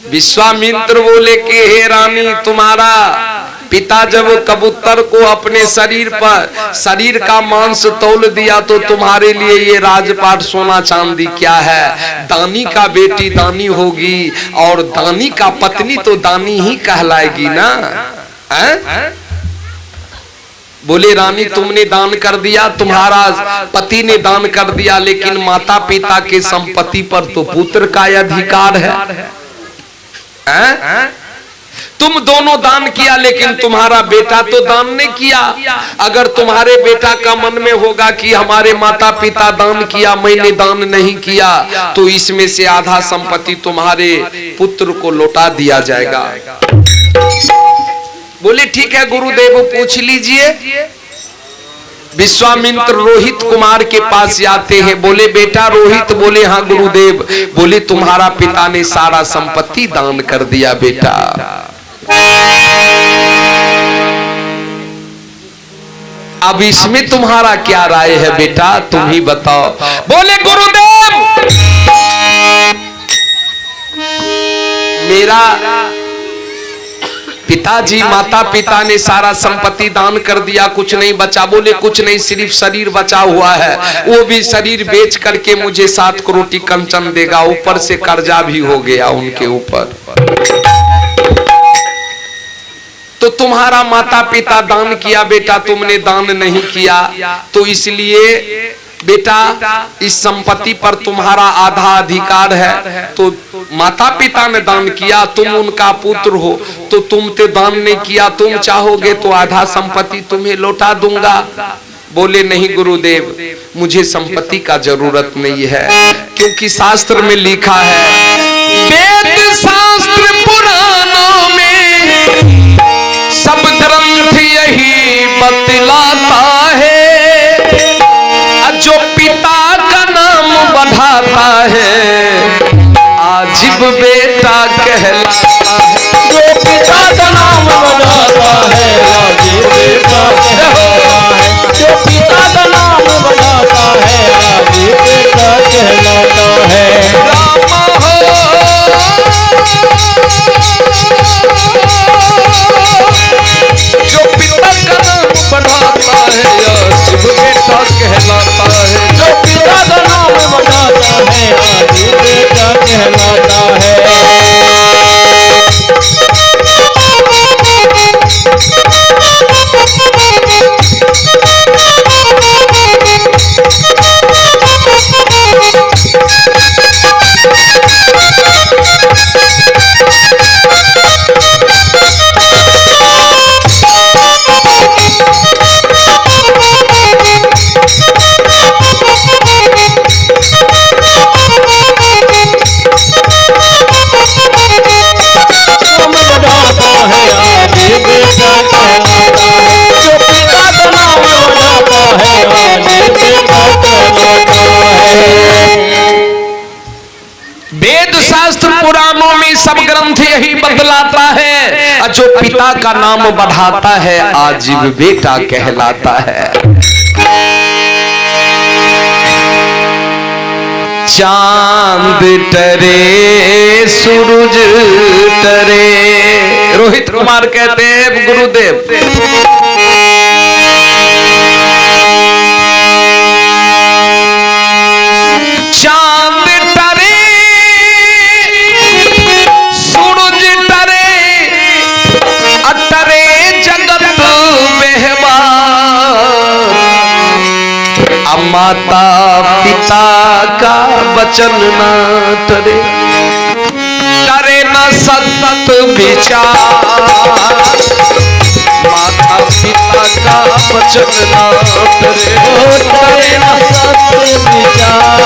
विश्वामित्र बोले कि हे रानी, तुम्हारा पिता जब कबूतर को अपने शरीर का मांस तौल दिया तो तुम्हारे लिए ये राजपाट सोना चांदी क्या है? दानी का बेटी दानी होगी और दानी का पत्नी तो दानी ही कहलाएगी ना। है? बोले रानी, तुमने दान कर दिया, तुम्हारा पति ने दान कर दिया, लेकिन माता पिता के संपत्ति पर तो पुत्र का अधिकार है। तुम दोनों दान किया लेकिन तुम्हारा बेटा तो दान नहीं किया। अगर तुम्हारे बेटा का मन में होगा कि हमारे माता पिता दान किया, मैंने दान नहीं किया, तो इसमें से आधा संपत्ति तुम्हारे पुत्र को लौटा दिया जाएगा। बोले ठीक है गुरुदेव, पूछ लीजिए। विश्वामित्र रोहित कुमार के पास जाते हैं। बोले बेटा रोहित। बोले हाँ गुरुदेव। बोले तुम्हारा पिता ने सारा संपत्ति दान कर दिया बेटा। अब इसमें तुम्हारा क्या राय है बेटा, तुम ही बताओ। बोले गुरुदेव, मेरा पिताजी माता पिता ने सारा संपत्ति दान कर दिया, कुछ नहीं बचा। बोले कुछ नहीं, सिर्फ शरीर बचा हुआ है, वो भी शरीर बेच करके मुझे 7 करोड़ कंचन देगा, ऊपर से कर्जा भी हो गया उनके ऊपर। तो तुम्हारा माता पिता दान किया बेटा, तुमने दान नहीं किया, तो इसलिए बेटा इस संपत्ति पर तुम्हारा आधा अधिकार है। तो माता पिता ने दान किया, तुम उनका पुत्र हो, तो तुम तो दान नहीं किया, तुम चाहोगे तो आधा संपत्ति तुम्हें लौटा दूंगा। बोले नहीं गुरुदेव, मुझे संपत्ति का जरूरत नहीं है, क्योंकि शास्त्र में लिखा है, वेद शास्त्र पुराणों में सब ग्रंथ यही बतलाता है, जो पिता का नाम बढ़ाता है आजीब बेटा कहलाता है। जो पिता का नाम बढ़ाता है आजीब बेटा कहलाता है। जो पिता का नाम बढ़ाता है आजीब बेटा कहलाता है। जो पिता का नाम बढ़ाता है आजीब बेटा कहलाता है। जो पिता का नाम बढ़ाता है आजीब बेटा कहलाता है। वेद शास्त्र पुराणों में सब ग्रंथ यही बतलाता है, जो पिता का नाम बढ़ाता है आजीब बेटा कहलाता है। चांद टरे सूरज टरे, रोहित कुमार कहते हैं गुरुदेव, चांद टरे सूरज टरे अटरे जगत बेहबान, माता पिता का वचन न टरे, टरे न सत विचार, माता पिता का वचन न टरे, टरे न सत विचार,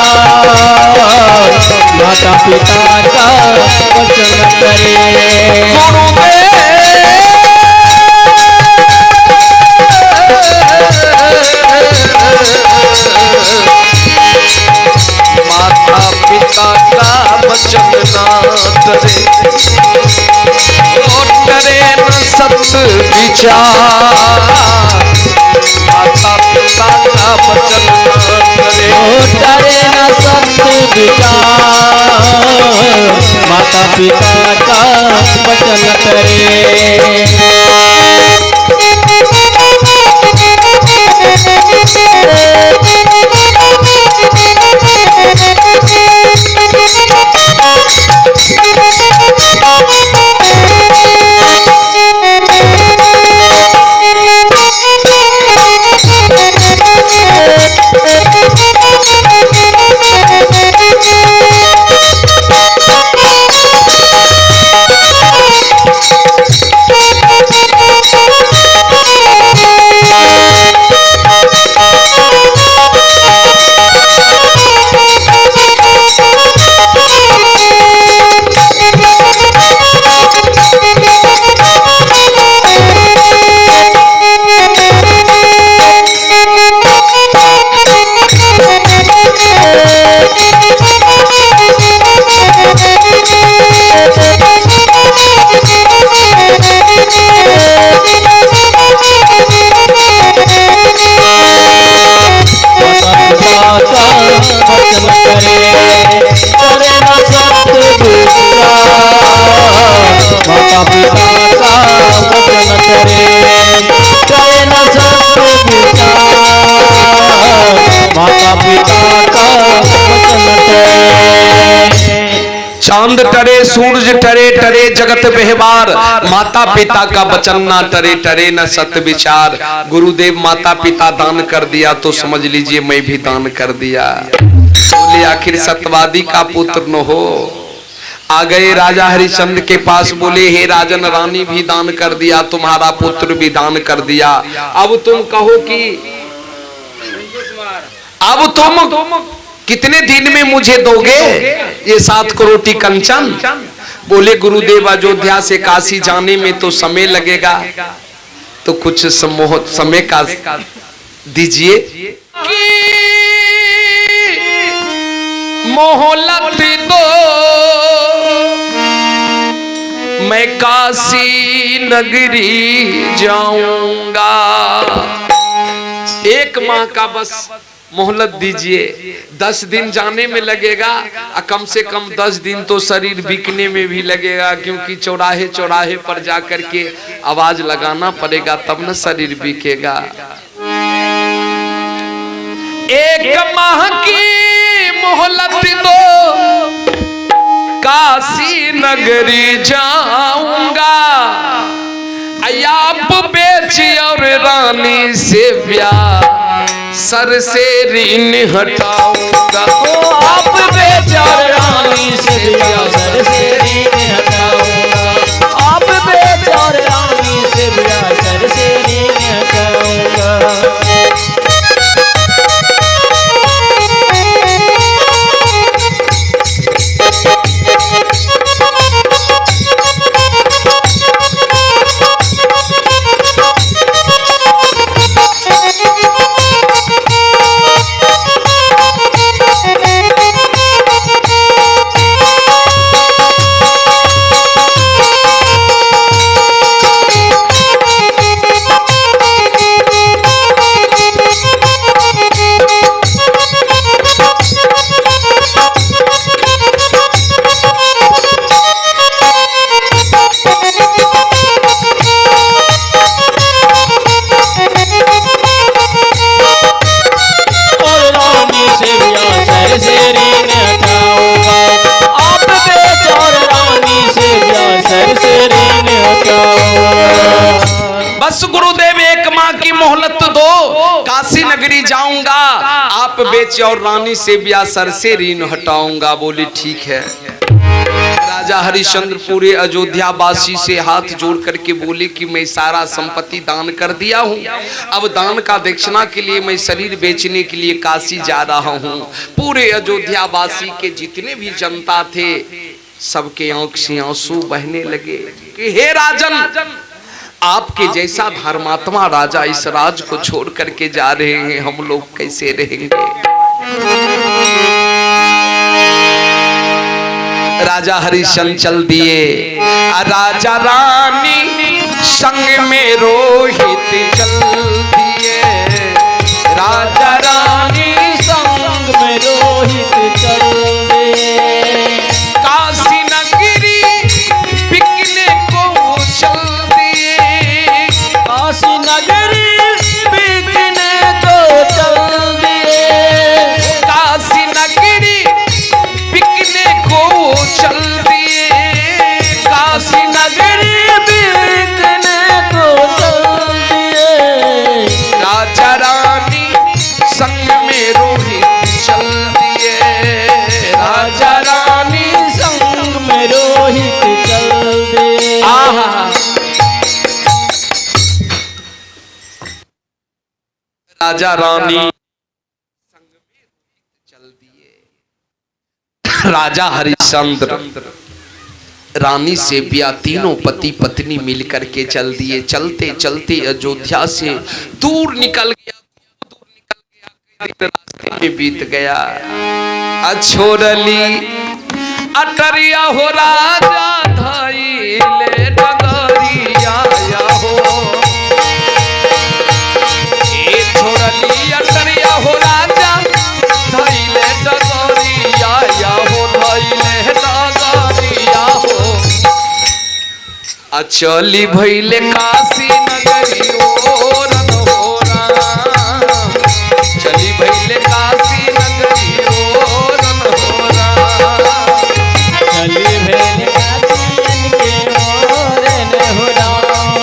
माता पिता का वचन टरे। माता पिता का वचन न टरे, टरे न सत विचार, माता पिता का वचन न टरे, टरे न सत विचार, माता पिता का वचन करे। चांद टरे सूरज टरे टरे जगत व्यवहार, माता पिता का वचन ना टरे टरे न सत्य विचार। गुरुदेव माता पिता दान कर दिया तो समझ लीजिए मैं भी दान कर दिया। बोले आखिर सत्यवादी का पुत्र न हो। आ गए राजा हरिश्चंद्र के पास, बोले हे राजन रानी भी दान कर दिया, तुम्हारा पुत्र भी दान कर दिया। अब तुम कहो कि अब तुम कितने दिन में मुझे दोगे ये 7 करोड़ कंचन? बोले गुरुदेव अयोध्या से काशी जाने में तो समय लगेगा, तो कुछ समय का दीजिए। मोहलत दो मैं काशी नगरी जाऊंगा। 1 माह का बस मोहलत दीजिए। 10 दिन जाने में लगेगा, कम से कम 10 दिन तो शरीर बिकने में भी लगेगा, क्योंकि चौराहे चौराहे पर जाकर के आवाज लगाना पड़ेगा, तब न शरीर बिकेगा। 1 माह की मोहलत दो काशी नगरी जाऊंगा। आप बेच और रानी से ब्याह सर से ऋण हटाऊंगा। आप बेच और रानी से ब्याह सर से ऋण हटाऊंगा। आप बेच और रानी से ब्याह सर से ऋण हटाऊंगा। बस गुरुदेव 1 माह की मोहलत दो, काशी नगरी जाऊंगा। आप बेच और रानी से ब्याह सर से ऋण हटाऊंगा। बोली ठीक है। राजा हरिश्चंद्र पूरे अयोध्या वासी से हाथ जोड़ करके बोले कि मैं सारा संपत्ति दान कर दिया हूँ, अब दान का दक्षिणा के लिए मैं शरीर बेचने के लिए काशी जा रहा हूँ। पूरे अयोध्या वासी के जितने भी जनता थे सबके आंख से आंसू बहने लगे कि हे राजन, आपके जैसा धर्मात्मा राजा इस राज को छोड़ करके जा रहे हैं, हम लोग कैसे रहेंगे। राजा हरिश्चंद्र चल दिए। राजा रानी संग में रोहित चल दिए। राजा रानी संग में रोहित चल दिए। काशी नगरी चल दे। आहा राजा रानी चल दिए। राजा हरिश्चंद्र रानी से ब्याह तीनों पति पत्नी मिलकर के चल दिए। चलते चलते अयोध्या से दूर निकल गया, रास्ते में बीत गया। अछोरली अटरिया हो राजा धइले डगरिया हो, ए छोरली अटरिया हो राजा धइले डगरिया हो, धइले डगरिया हो। अचली भइले काशी नगरी ओरन हो राम, चली भइले काशी नगरी ओरन हो राम, चली भइले काशी के ओरन हो राम,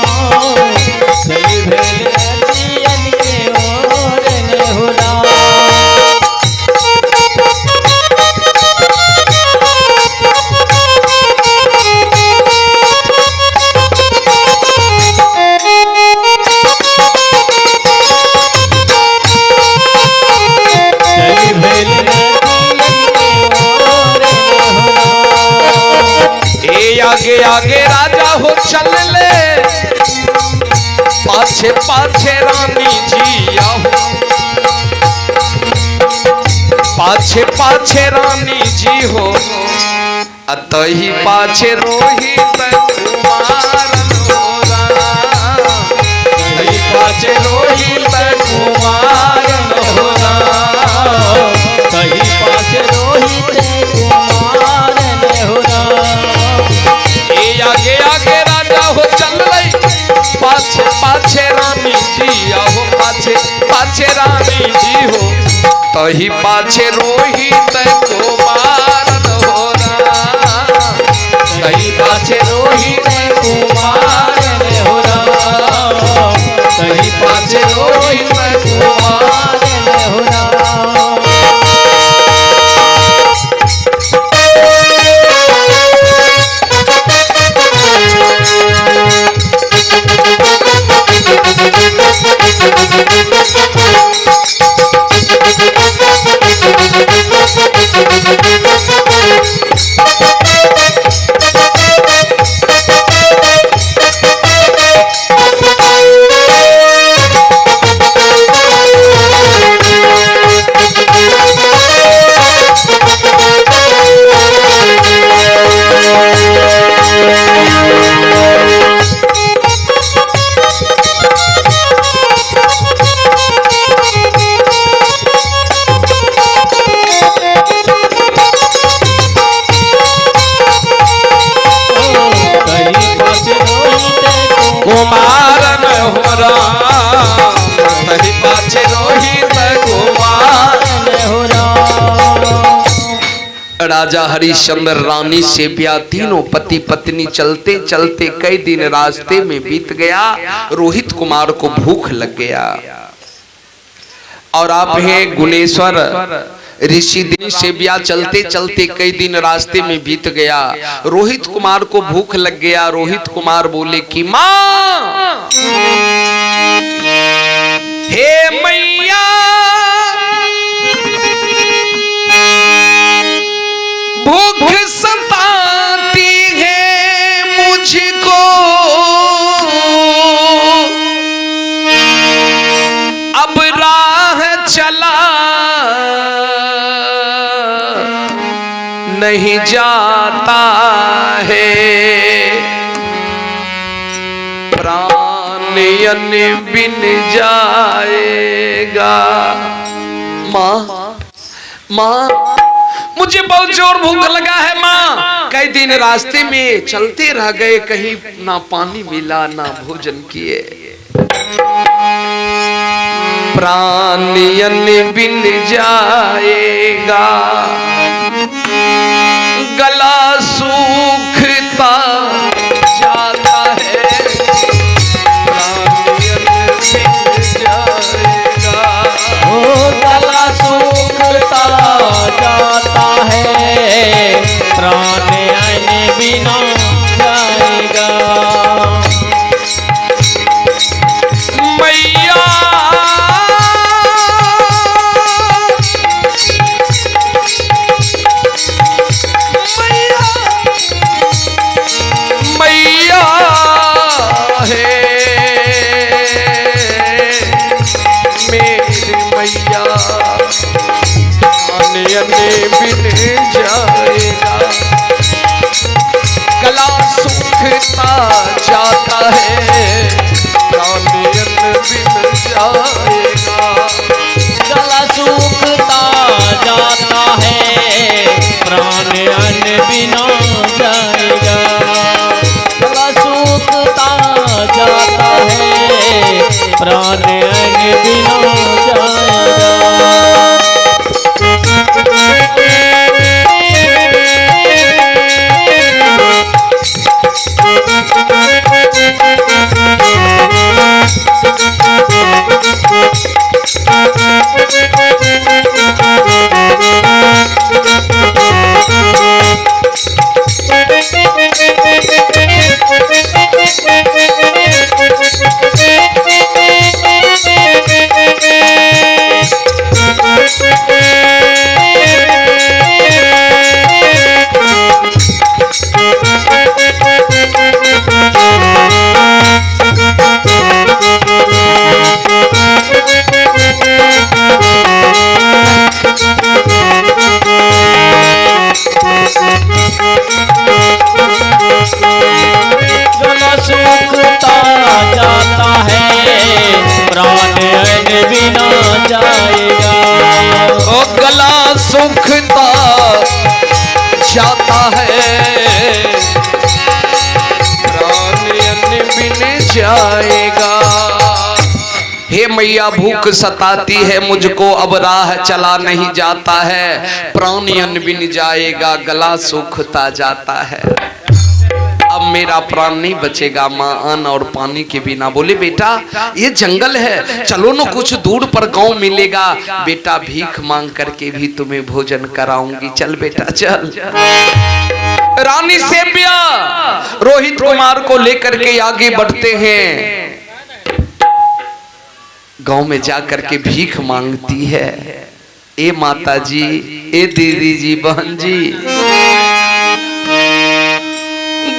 चली भइले काशी के ओरन हो राम। आगे आगे राजा हो चल ले, पाछे पाछे रानी जी आओ, पाछे पाछे रानी जी हो, अतही पाछे रोहित कुमारन हो राम, अतही पाछे रोहित कुमारन हो राम, कहीं पाछे रोहित कुमारन हो राम। आगे आगे राजा हो चल रही, पाछे पाछे रानी जी आओ, पाछे पाछे रानी जी हो, तही पाछे रोहित कुमारन हो राम, तही पाछे रोहित कुमारन हो राम, तही पाछे रोहित कुमारन हो राम। कुमारन हो राम, तही पाछे रोहित कुमारन हो राम। राजा हरिश्चंद्र रानी से ब्याह तीनों पति पत्नी चलते चलते कई दिन रास्ते में बीत गया। रोहित कुमार को भूख लग गया और आप हैं गुणेश्वर ऋषि दिन से ब्याह चलते चलते कई दिन रास्ते में बीत गया। रोहित कुमार को भूख लग गया। रोहित कुमार बोले कि माँ, हे मैया, भूख सताती है मुझको, अब राह चला नहीं जाता है, प्राण बिन जाएगा। माँ, माँ, मुझे बहुत जोर भूख लगा है माँ। कई दिन रास्ते में चलते रह गए, कहीं ना पानी मिला ना भोजन किए, प्राण बिन जाएगा, गला सूखता जाता है, गला सूखता जाता है, प्राण बिना बिन जाएगा। गला सूखता जाता है प्राण अन्न बिन जाएगा। गला सूखता जाता है प्राण अन्न बिना जाएगा। गला सूखता जाता है प्राण अन्न बिना जाएगा। गला सूखता जाता है प्राण अन्न बिना जाएगा। ओ गला सूखता जाता है प्राण अन्न बिन जाएगा। हे मैया भूख सताती है मुझको, अब राह चला नहीं जाता है, प्राण अन्न बिन जाएगा, गला सूखता जाता है, अब मेरा प्राण नहीं बचेगा माँ अन्न और पानी के बिना। बोले बेटा ये जंगल है, चलो न कुछ दूर पर गांव मिलेगा, बेटा भीख मांग करके भी तुम्हें भोजन कराऊंगी, चल बेटा चल। रानी सेव्या रोहित कुमार को लेकर के आगे बढ़ते हैं, गांव में जाकर के भीख मांगती है। ए माता जी, ए दीदी जी, बहन जी,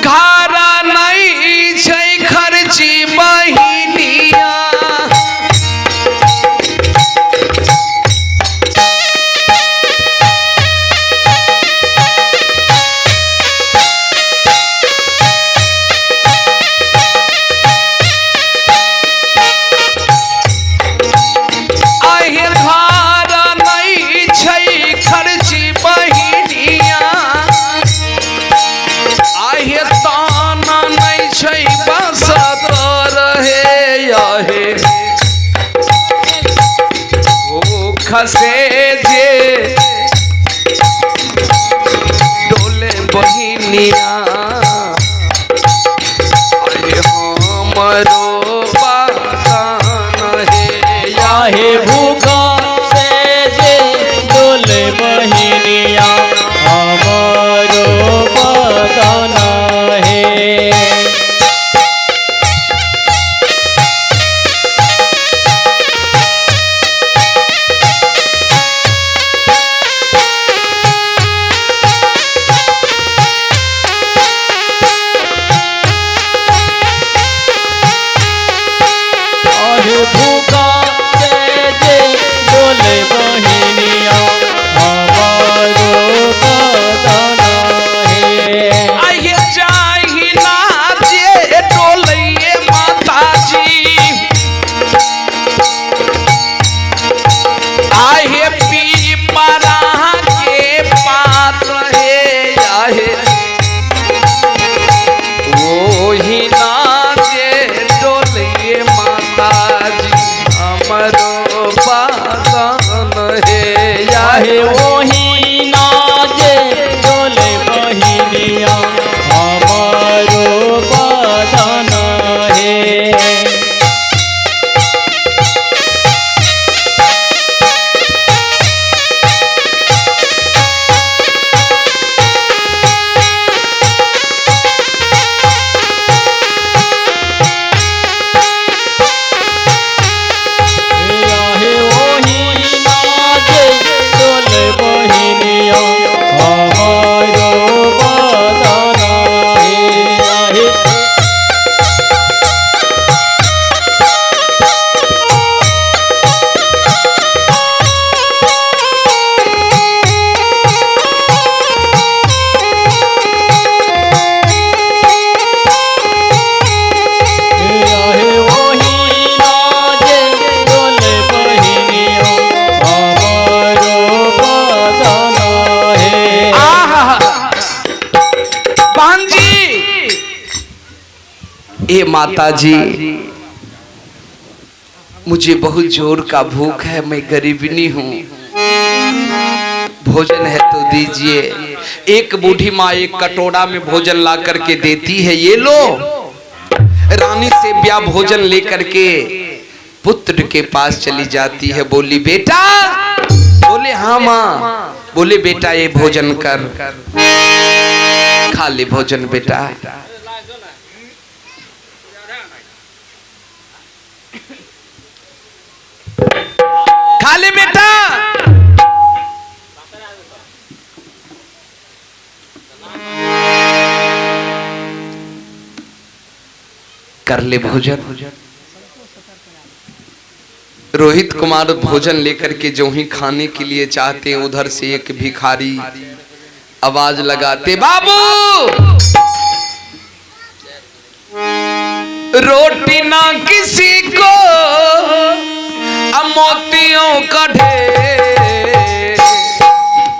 घारा नहीं छै खर्ची बहिनिया, আহিर घारा नहीं छै खर्ची बहिनिया, आहे ताना नहीं छै बसत रहे, आहे ओ खसे जे डोले बहिनिया, आहे हमरो बागान है, आहे भूखा से जे डोले बहिनिया हमारो बगाना है। ए माता जी, मुझे बहुत जोर का भूख है, मैं गरीबनी हूँ, भोजन है तो दीजिए। एक बूढ़ी माँ एक कटोरा में भोजन ला करके देती है, ये लो। रानी से ब्याह भोजन लेकर के पुत्र के पास चली जाती है, बोली बेटा, बोले हाँ माँ, बोले बेटा ये भोजन कर, खा ले भोजन बेटा। खा ले बेटा। कर ले भोजन। रोहित कुमार भोजन लेकर के जो ही खाने के लिए चाहते हैं, उधर से एक भिखारी आवाज लगाते, बाबू रोटी ना किसी को, मोतियों का ढेर,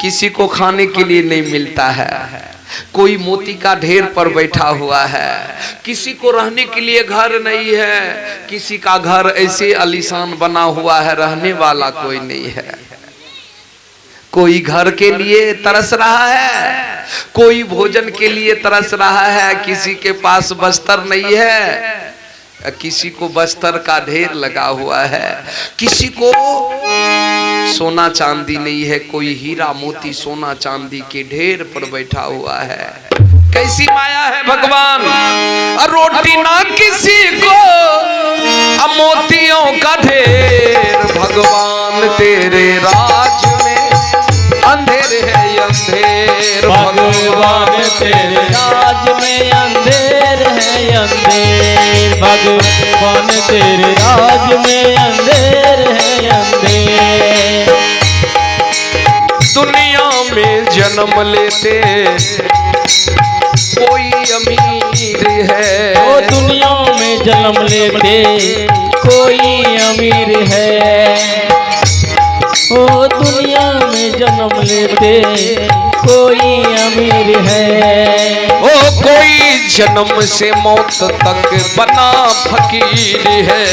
किसी को खाने के लिए नहीं मिलता है, कोई मोती का ढेर पर बैठा हुआ है, किसी को रहने के लिए घर नहीं है, किसी का घर ऐसे आलीशान बना हुआ है, रहने वाला कोई नहीं है। कोई घर के लिए तरस रहा है, कोई भोजन के लिए तरस रहा है, किसी के पास बस्तर नहीं है, किसी को बस्तर का ढेर लगा हुआ है, किसी को सोना चांदी नहीं है, कोई हीरा मोती सोना चांदी के ढेर पर बैठा हुआ है। कैसी माया है भगवान। रोटी ना किसी को, मोतियों का ढेर, भगवान तेरे राज में अंधेर है अंधेर, भगवान तेरे राज में अंधेर है अंधेर, भगवान तेरे राज में अंधेर है अंधेर। दुनिया में जन्म लेते कोई अमीर है, ओ दुनिया में जन्म लेते कोई अमीर है, ओ दुनिया में जन्म लेते कोई अमीर है, ओ कोई जन्म से मौत तक बना फकीर है,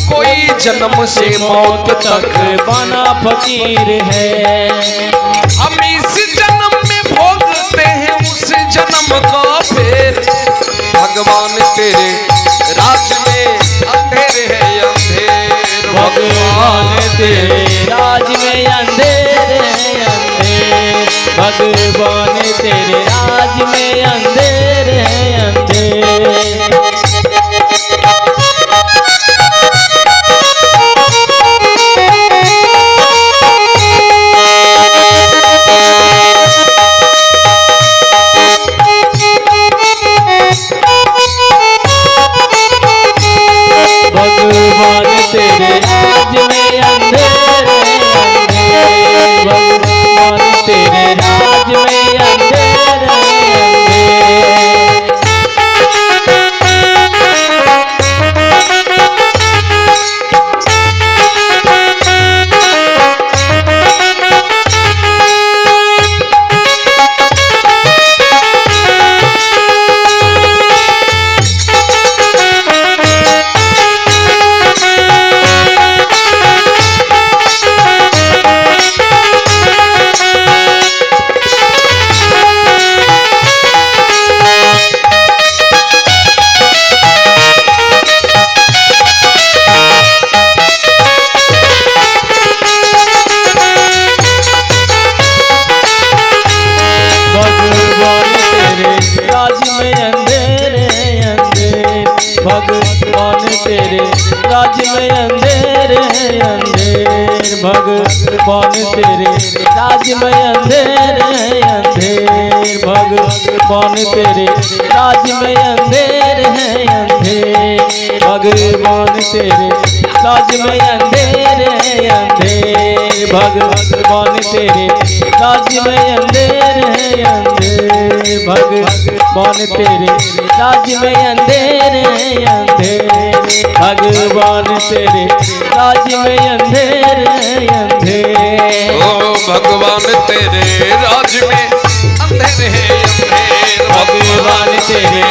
कोई जन्म से मौत तक बना फकीर है। हम इस जन्म में भोगते हैं उस जन्म का फेर, भगवान तेरे राज में अंधेर है अंधेर, भगवान तेरे राज में अंधेर है अंधेर, भगवान तेरे राज में अंधेर है अंधेर। भगवान तेरे राज में अंधेर है अंधेर, भगवान तेरे राज में अंधेर है अंधेर। भगवान तेरे राज में अंधेर है अंधेर, भगवान तेरे राज में अंधेर है अंधेर, भगवान तेरे राज में अंधेर है अंधेर, भगवान तेरे राज में अंधेर है अंधेर, भगवान तेरे राज में अंधेर है अंधेर, भगवान तेरे राज में अंधेर है अंधेर, भगवान तेरे राज में अंधेर है अंधेर। ओ भगवान तेरे राज में अंधेर है अंधेर, भगवान तेरे